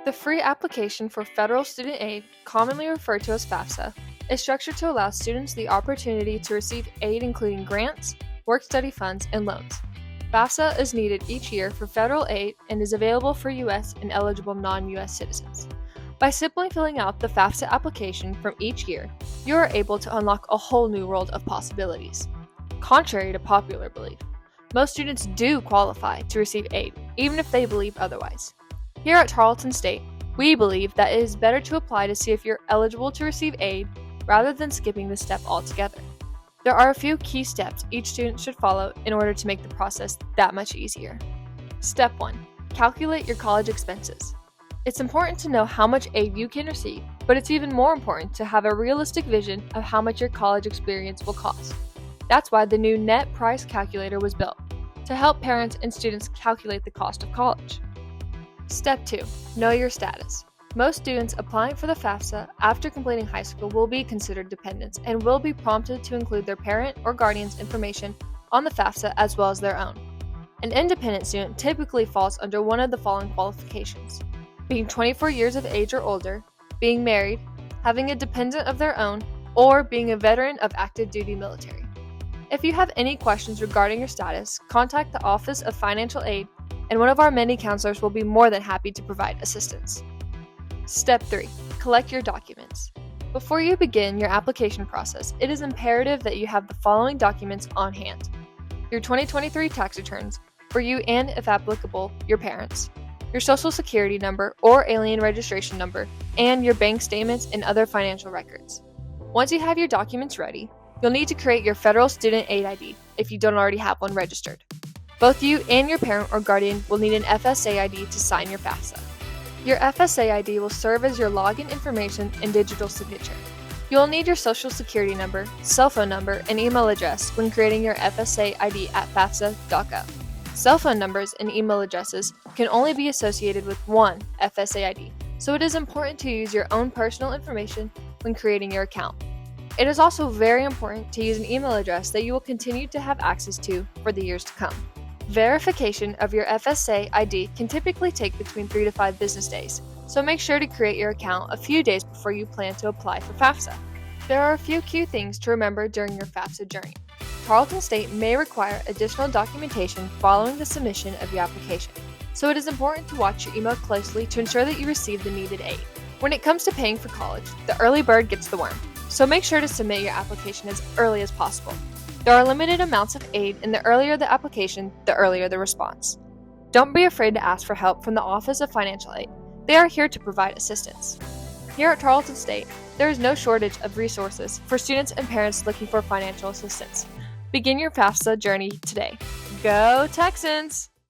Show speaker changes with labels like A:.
A: The free application for federal student aid, commonly referred to as FAFSA, is structured to allow students the opportunity to receive aid including grants, work-study funds, and loans. FAFSA is needed each year for federal aid and is available for U.S. and eligible non-U.S. citizens. By simply filling out the FAFSA application from each year, you are able to unlock a whole new world of possibilities. Contrary to popular belief, most students do qualify to receive aid, even if they believe otherwise. Here at Tarleton State, we believe that it is better to apply to see if you're eligible to receive aid rather than skipping this step altogether. There are a few key steps each student should follow in order to make the process that much easier. Step 1. Calculate your college expenses. It's important to know how much aid you can receive, but it's even more important to have a realistic vision of how much your college experience will cost. That's why the new Net Price Calculator was built, to help parents and students calculate the cost of college. Step 2. Know your status. Most students applying for the FAFSA after completing high school will be considered dependents and will be prompted to include their parent or guardian's information on the FAFSA as well as their own. An independent student typically falls under one of the following qualifications: being 24 years of age or older, being married, having a dependent of their own, or being a veteran of active duty military. If you have any questions regarding your status, contact the Office of Financial Aid, and one of our many counselors will be more than happy to provide assistance. Step 3. Collect your documents. Before you begin your application process, it is imperative that you have the following documents on hand: your 2023 tax returns, for you and, if applicable, your parents, your social security number or alien registration number, and your bank statements and other financial records. Once you have your documents ready, you'll need to create your federal student aid ID if you don't already have one registered. Both you and your parent or guardian will need an FSA ID to sign your FAFSA. Your FSA ID will serve as your login information and digital signature. You will need your social security number, cell phone number, and email address when creating your FSA ID at FAFSA.gov. Cell phone numbers and email addresses can only be associated with one FSA ID, so it is important to use your own personal information when creating your account. It is also very important to use an email address that you will continue to have access to for the years to come. Verification of your FSA ID can typically take between 3 to 5 business days, so make sure to create your account a few days before you plan to apply for FAFSA. There are a few key things to remember during your FAFSA journey. Tarleton State may require additional documentation following the submission of your application, so it is important to watch your email closely to ensure that you receive the needed aid. When it comes to paying for college, the early bird gets the worm, so make sure to submit your application as early as possible. There are limited amounts of aid, and the earlier the application, the earlier the response. Don't be afraid to ask for help from the Office of Financial Aid. They are here to provide assistance. Here at Tarleton State, there is no shortage of resources for students and parents looking for financial assistance. Begin your FAFSA journey today. Go Texans!